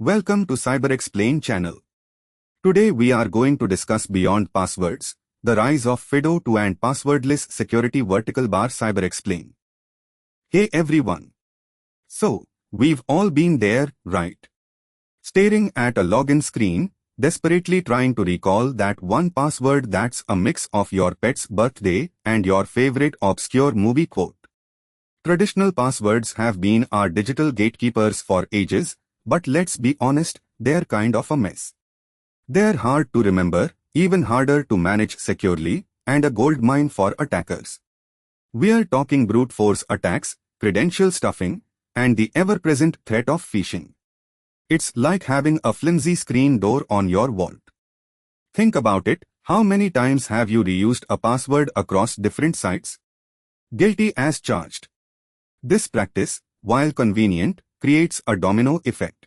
Welcome to CyberXplain channel. Today we are going to discuss beyond passwords, the rise of FIDO2 and passwordless security vertical bar CyberXplain. Hey everyone. So, we've all been there, right? Staring at a login screen, desperately trying to recall that one password that's a mix of your pet's birthday and your favorite obscure movie quote. Traditional passwords have been our digital gatekeepers for ages, but let's be honest, they're kind of a mess. They're hard to remember, even harder to manage securely, and a goldmine for attackers. We're talking brute force attacks, credential stuffing, and the ever-present threat of phishing. It's like having a flimsy screen door on your vault. Think about it, how many times have you reused a password across different sites? Guilty as charged. This practice, while convenient, creates a domino effect.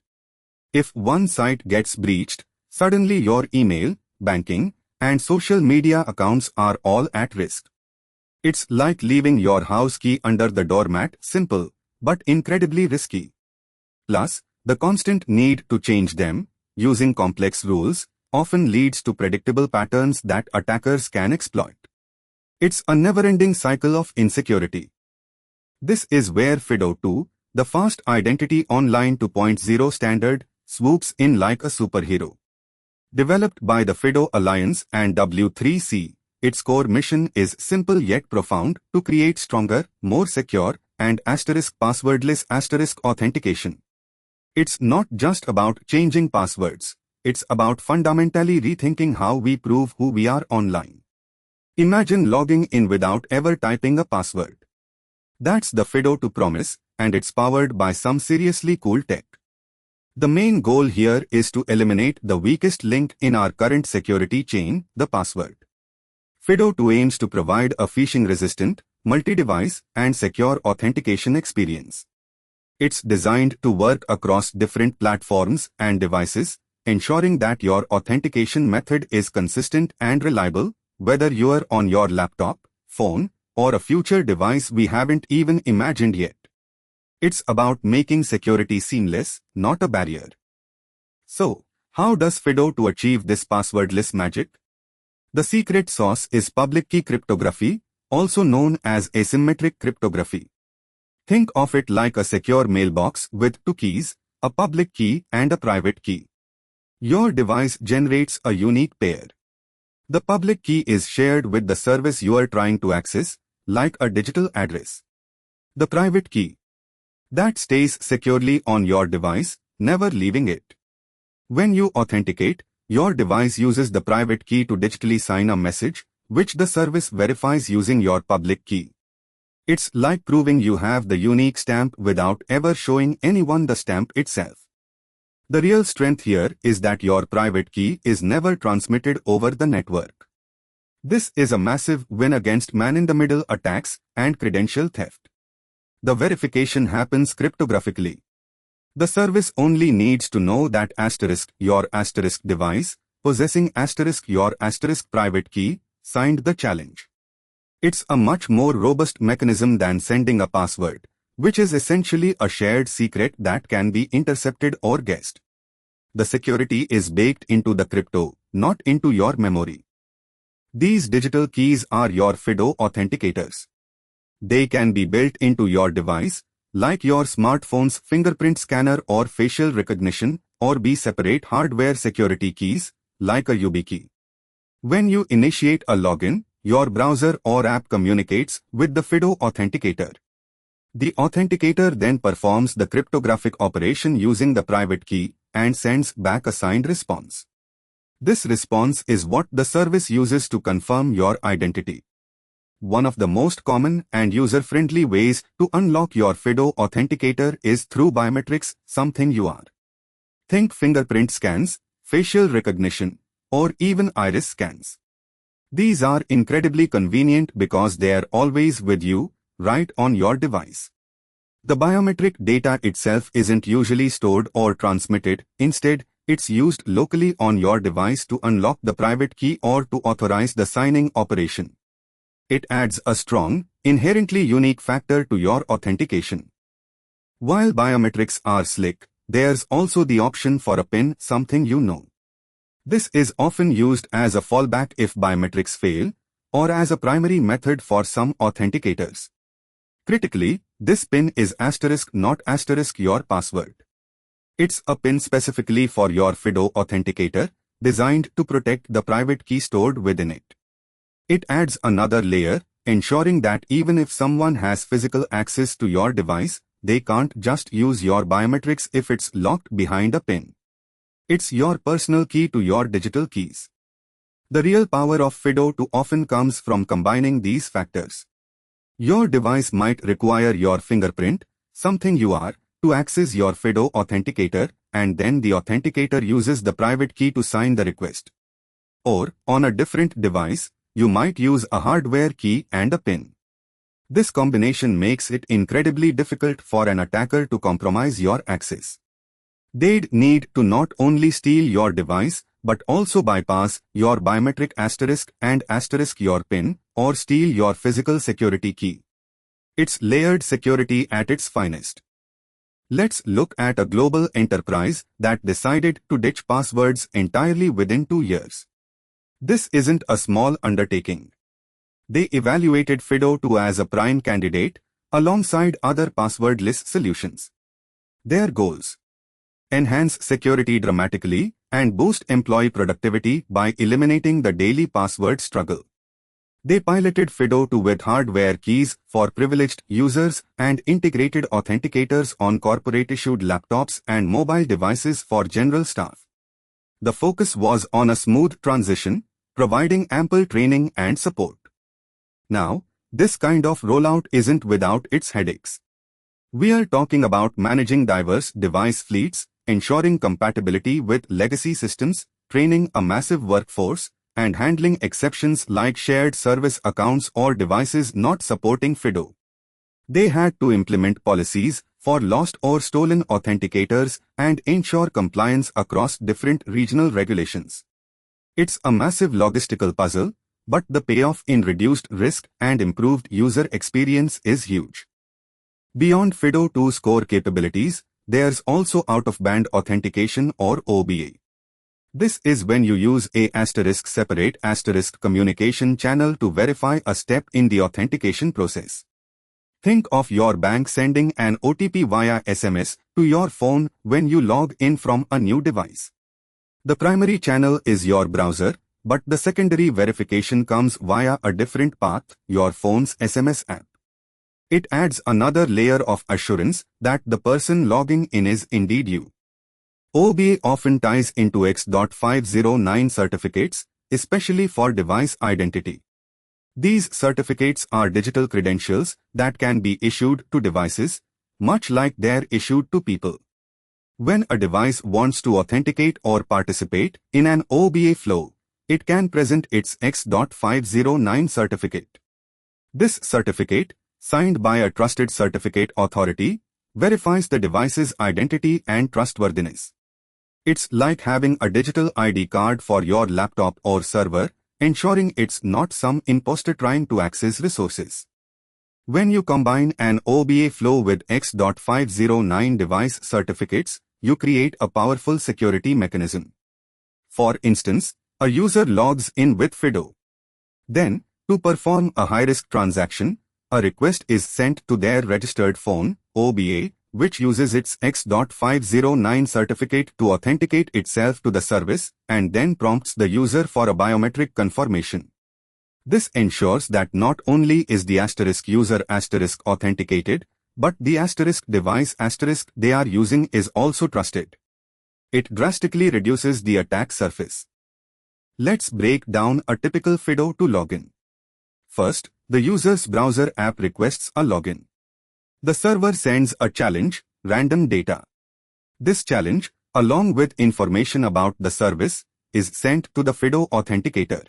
If one site gets breached, suddenly your email, banking, and social media accounts are all at risk. It's like leaving your house key under the doormat, simple, but incredibly risky. Plus, the constant need to change them, using complex rules, often leads to predictable patterns that attackers can exploit. It's a never-ending cycle of insecurity. This is where FIDO2, the Fast Identity Online 2.0 standard, swoops in like a superhero. Developed by the FIDO Alliance and W3C, its core mission is simple yet profound: to create stronger, more secure, and passwordless authentication. It's not just about changing passwords, it's about fundamentally rethinking how we prove who we are online. Imagine logging in without ever typing a password. That's the FIDO2 promise, and it's powered by some seriously cool tech. The main goal here is to eliminate the weakest link in our current security chain, the password. FIDO2 aims to provide a phishing-resistant, multi-device, and secure authentication experience. It's designed to work across different platforms and devices, ensuring that your authentication method is consistent and reliable, whether you're on your laptop, phone, or a future device we haven't even imagined yet. It's about making security seamless, not a barrier. So, how does FIDO2 achieve this passwordless magic? The secret sauce is public key cryptography, also known as asymmetric cryptography. Think of it like a secure mailbox with two keys, a public key and a private key. Your device generates a unique pair. The public key is shared with the service you are trying to access, like a digital address. The private key, that stays securely on your device, never leaving it. When you authenticate, your device uses the private key to digitally sign a message, which the service verifies using your public key. It's like proving you have the unique stamp without ever showing anyone the stamp itself. The real strength here is that your private key is never transmitted over the network. This is a massive win against man-in-the-middle attacks and credential theft. The verification happens cryptographically. The service only needs to know that your device, possessing your private key, signed the challenge. It's a much more robust mechanism than sending a password, which is essentially a shared secret that can be intercepted or guessed. The security is baked into the crypto, not into your memory. These digital keys are your FIDO authenticators. They can be built into your device, like your smartphone's fingerprint scanner or facial recognition, or be separate hardware security keys, like a YubiKey. When you initiate a login, your browser or app communicates with the FIDO authenticator. The authenticator then performs the cryptographic operation using the private key and sends back a signed response. This response is what the service uses to confirm your identity. One of the most common and user-friendly ways to unlock your FIDO authenticator is through biometrics, something you are. Think fingerprint scans, facial recognition, or even iris scans. These are incredibly convenient because they are always with you, right on your device. The biometric data itself isn't usually stored or transmitted. Instead, it's used locally on your device to unlock the private key or to authorize the signing operation. It adds a strong, inherently unique factor to your authentication. While biometrics are slick, there's also the option for a PIN, something you know. This is often used as a fallback if biometrics fail, or as a primary method for some authenticators. Critically, this PIN is * not * your password. It's a PIN specifically for your FIDO authenticator, designed to protect the private key stored within it. It adds another layer, ensuring that even if someone has physical access to your device, they can't just use your biometrics if it's locked behind a PIN. It's your personal key to your digital keys. The real power of FIDO2 often comes from combining these factors. Your device might require your fingerprint, something you are, to access your FIDO authenticator, and then the authenticator uses the private key to sign the request. Or, on a different device, you might use a hardware key and a PIN. This combination makes it incredibly difficult for an attacker to compromise your access. They'd need to not only steal your device, but also bypass your biometric * and * your PIN, or steal your physical security key. It's layered security at its finest. Let's look at a global enterprise that decided to ditch passwords entirely within 2 years. This isn't a small undertaking. They evaluated FIDO2 as a prime candidate, alongside other passwordless solutions. Their goals: enhance security dramatically, and boost employee productivity by eliminating the daily password struggle. They piloted FIDO2 with hardware keys for privileged users and integrated authenticators on corporate-issued laptops and mobile devices for general staff. The focus was on a smooth transition, providing ample training and support. Now, this kind of rollout isn't without its headaches. We are talking about managing diverse device fleets, ensuring compatibility with legacy systems, training a massive workforce, and handling exceptions like shared service accounts or devices not supporting FIDO. They had to implement policies for lost or stolen authenticators and ensure compliance across different regional regulations. It's a massive logistical puzzle, but the payoff in reduced risk and improved user experience is huge. Beyond FIDO2's core capabilities, there's also out-of-band authentication, or OOBA. This is when you use a * separate * communication channel to verify a step in the authentication process. Think of your bank sending an OTP via SMS to your phone when you log in from a new device. The primary channel is your browser, but the secondary verification comes via a different path, your phone's SMS app. It adds another layer of assurance that the person logging in is indeed you. OOBA often ties into X.509 certificates, especially for device identity. These certificates are digital credentials that can be issued to devices, much like they're issued to people. When a device wants to authenticate or participate in an OOBA flow, it can present its X.509 certificate. This certificate, signed by a trusted certificate authority, verifies the device's identity and trustworthiness. It's like having a digital ID card for your laptop or server, ensuring it's not some imposter trying to access resources. When you combine an OOBA flow with X.509 device certificates, you create a powerful security mechanism. For instance, a user logs in with FIDO. Then, to perform a high-risk transaction, a request is sent to their registered phone, OOBA, which uses its X.509 certificate to authenticate itself to the service and then prompts the user for a biometric confirmation. This ensures that not only is the * user * authenticated, but the * device * they are using is also trusted. It drastically reduces the attack surface. Let's break down a typical FIDO2 login. First, the user's browser app requests a login. The server sends a challenge, random data. This challenge, along with information about the service, is sent to the FIDO authenticator.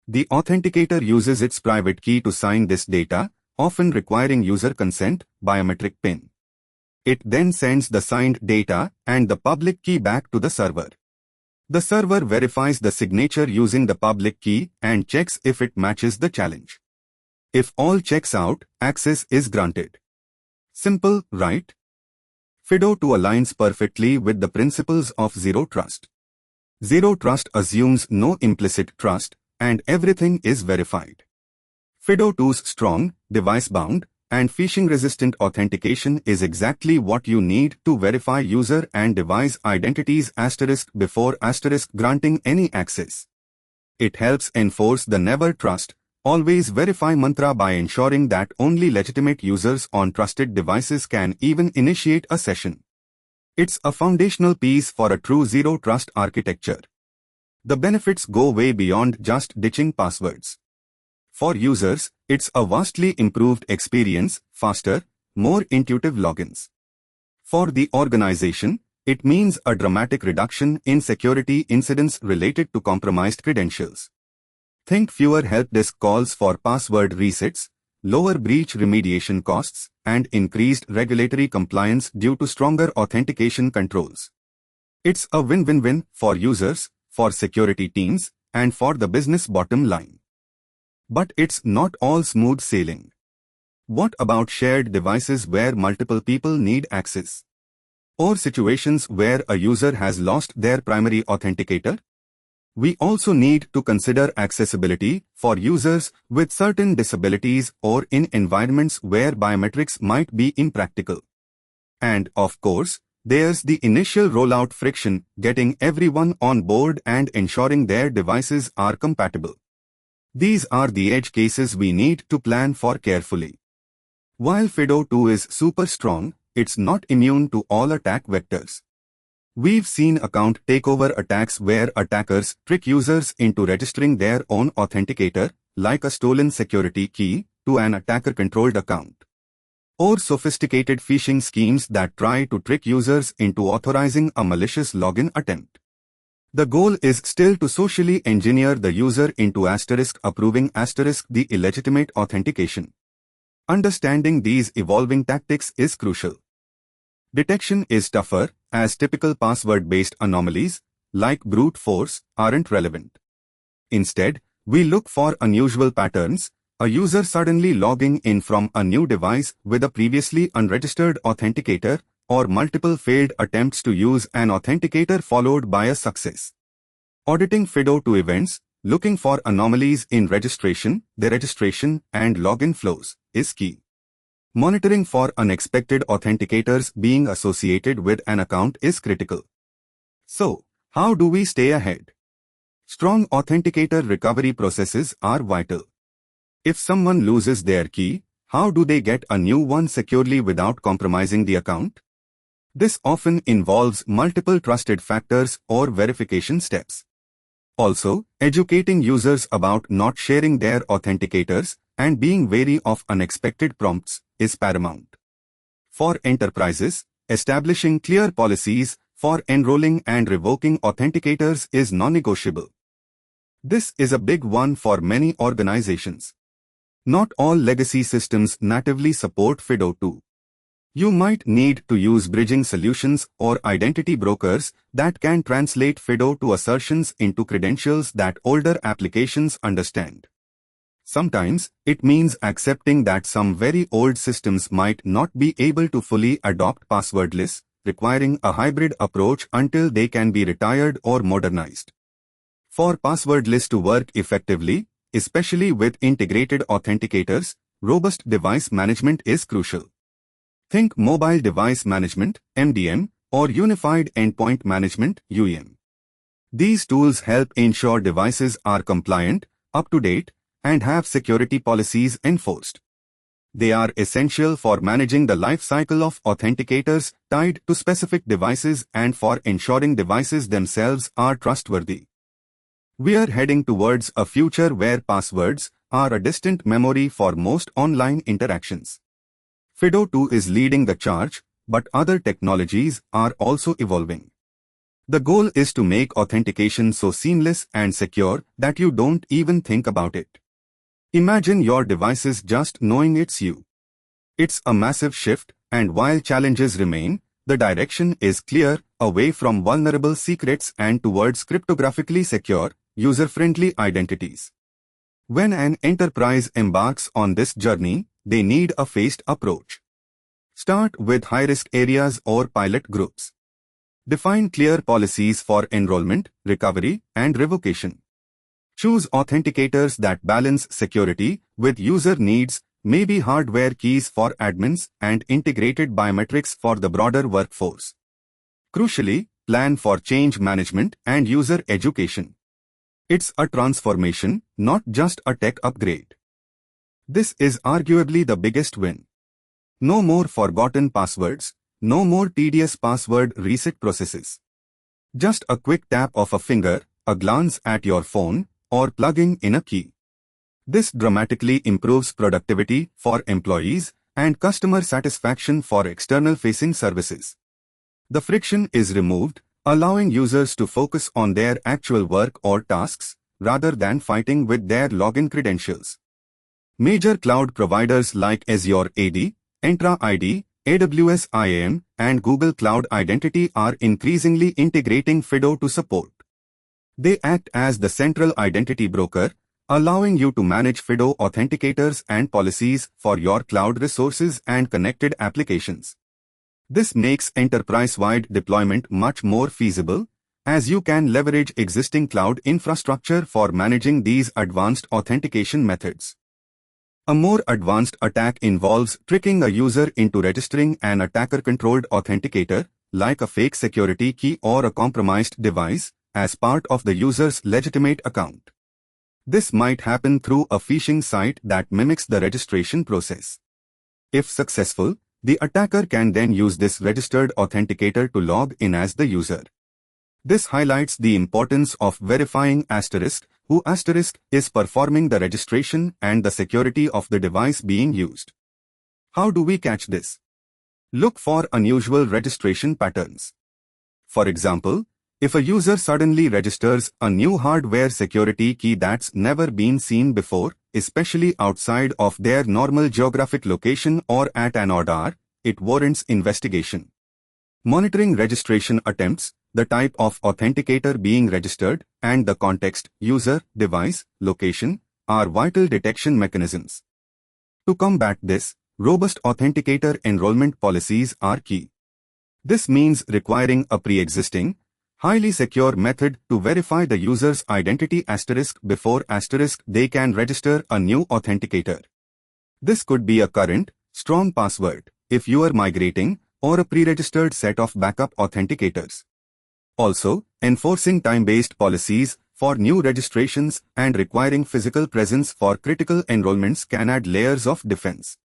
The authenticator uses its private key to sign this data, often requiring user consent, biometric PIN. It then sends the signed data and the public key back to the server. The server verifies the signature using the public key and checks if it matches the challenge. If all checks out, access is granted. Simple, right? FIDO2 aligns perfectly with the principles of zero trust. Zero trust assumes no implicit trust, and everything is verified. FIDO2's strong, device-bound, and phishing-resistant authentication is exactly what you need to verify user and device identities before granting any access. It helps enforce the never trust, always verify mantra by ensuring that only legitimate users on trusted devices can even initiate a session. It's a foundational piece for a true zero trust architecture. The benefits go way beyond just ditching passwords. For users, it's a vastly improved experience, faster, more intuitive logins. For the organization, it means a dramatic reduction in security incidents related to compromised credentials. Think fewer help desk calls for password resets, lower breach remediation costs, and increased regulatory compliance due to stronger authentication controls. It's a win-win-win for users, for security teams, and for the business bottom line. But it's not all smooth sailing. What about shared devices where multiple people need access? Or situations where a user has lost their primary authenticator? We also need to consider accessibility for users with certain disabilities or in environments where biometrics might be impractical. And, of course, there's the initial rollout friction, getting everyone on board and ensuring their devices are compatible. These are the edge cases we need to plan for carefully. While FIDO2 is super strong, it's not immune to all attack vectors. We've seen account takeover attacks where attackers trick users into registering their own authenticator, like a stolen security key, to an attacker-controlled account. Or sophisticated phishing schemes that try to trick users into authorizing a malicious login attempt. The goal is still to socially engineer the user into approving the illegitimate authentication. Understanding these evolving tactics is crucial. Detection is tougher, as typical password-based anomalies, like brute force, aren't relevant. Instead, we look for unusual patterns, a user suddenly logging in from a new device with a previously unregistered authenticator, or multiple failed attempts to use an authenticator followed by a success. Auditing FIDO2 events, looking for anomalies in registration, deregistration, and login flows, is key. Monitoring for unexpected authenticators being associated with an account is critical. So, how do we stay ahead? Strong authenticator recovery processes are vital. If someone loses their key, how do they get a new one securely without compromising the account? This often involves multiple trusted factors or verification steps. Also, educating users about not sharing their authenticators and being wary of unexpected prompts is paramount. For enterprises, establishing clear policies for enrolling and revoking authenticators is non-negotiable. This is a big one for many organizations. Not all legacy systems natively support FIDO2. You might need to use bridging solutions or identity brokers that can translate FIDO2 assertions into credentials that older applications understand. Sometimes, it means accepting that some very old systems might not be able to fully adopt passwordless, requiring a hybrid approach until they can be retired or modernized. For passwordless to work effectively, especially with integrated authenticators, robust device management is crucial. Think Mobile Device Management, MDM, or Unified Endpoint Management, UEM. These tools help ensure devices are compliant, up-to-date, and have security policies enforced. They are essential for managing the life cycle of authenticators tied to specific devices and for ensuring devices themselves are trustworthy. We are heading towards a future where passwords are a distant memory for most online interactions. FIDO2 is leading the charge, but other technologies are also evolving. The goal is to make authentication so seamless and secure that you don't even think about it. Imagine your devices just knowing it's you. It's a massive shift, and while challenges remain, the direction is clear, away from vulnerable secrets and towards cryptographically secure, user-friendly identities. When an enterprise embarks on this journey, they need a phased approach. Start with high-risk areas or pilot groups. Define clear policies for enrollment, recovery, and revocation. Choose authenticators that balance security with user needs, maybe hardware keys for admins and integrated biometrics for the broader workforce. Crucially, plan for change management and user education. It's a transformation, not just a tech upgrade. This is arguably the biggest win. No more forgotten passwords, no more tedious password reset processes. Just a quick tap of a finger, a glance at your phone, or plugging in a key. This dramatically improves productivity for employees and customer satisfaction for external-facing services. The friction is removed, allowing users to focus on their actual work or tasks, rather than fighting with their login credentials. Major cloud providers like Azure AD, Entra ID, AWS IAM, and Google Cloud Identity are increasingly integrating FIDO to support. They act as the central identity broker, allowing you to manage FIDO authenticators and policies for your cloud resources and connected applications. This makes enterprise-wide deployment much more feasible, as you can leverage existing cloud infrastructure for managing these advanced authentication methods. A more advanced attack involves tricking a user into registering an attacker-controlled authenticator, like a fake security key or a compromised device, as part of the user's legitimate account. This might happen through a phishing site that mimics the registration process. If successful, the attacker can then use this registered authenticator to log in as the user. This highlights the importance of verifying who is performing the registration and the security of the device being used. How do we catch this? Look for unusual registration patterns. For example, if a user suddenly registers a new hardware security key that's never been seen before, especially outside of their normal geographic location or at an odd hour, it warrants investigation. Monitoring registration attempts, the type of authenticator being registered, and the context, user, device, location, are vital detection mechanisms. To combat this, robust authenticator enrollment policies are key. This means requiring a pre-existing, highly secure method to verify the user's identity before they can register a new authenticator. This could be a current, strong password, if you are migrating, or a pre-registered set of backup authenticators. Also, enforcing time-based policies for new registrations and requiring physical presence for critical enrollments can add layers of defense.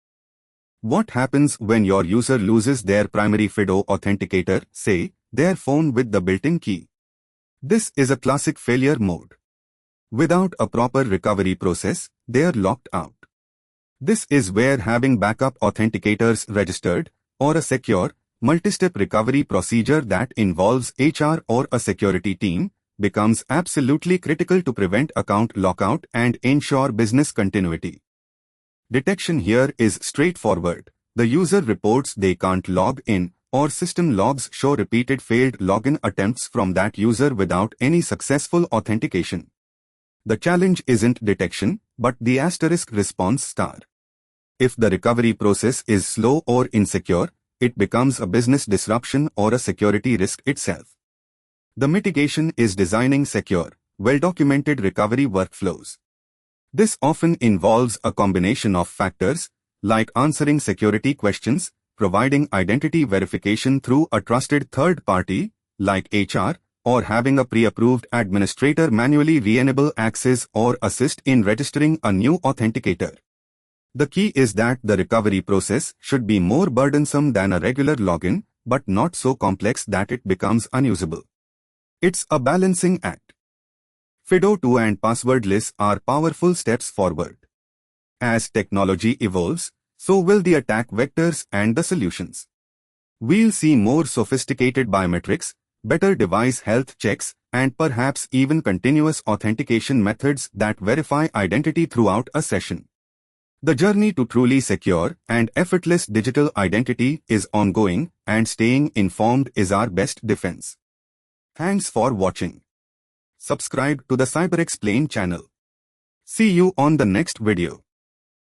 What happens when your user loses their primary FIDO authenticator, say, their phone with the built-in key? This is a classic failure mode. Without a proper recovery process, they are locked out. This is where having backup authenticators registered, or a secure, multi-step recovery procedure that involves HR or a security team, becomes absolutely critical to prevent account lockout and ensure business continuity. Detection here is straightforward. The user reports they can't log in, or system logs show repeated failed login attempts from that user without any successful authentication. The challenge isn't detection, but the response star. If the recovery process is slow or insecure, it becomes a business disruption or a security risk itself. The mitigation is designing secure, well-documented recovery workflows. This often involves a combination of factors, like answering security questions, providing identity verification through a trusted third party, like HR, or having a pre-approved administrator manually re-enable access or assist in registering a new authenticator. The key is that the recovery process should be more burdensome than a regular login, but not so complex that it becomes unusable. It's a balancing act. FIDO2 and Passwordless are powerful steps forward. As technology evolves, so will the attack vectors and the solutions. We'll see more sophisticated biometrics, better device health checks, and perhaps even continuous authentication methods that verify identity throughout a session. The journey to truly secure and effortless digital identity is ongoing, and staying informed is our best defense. Thanks for watching. Subscribe to the CyberXplain channel. See you on the next video.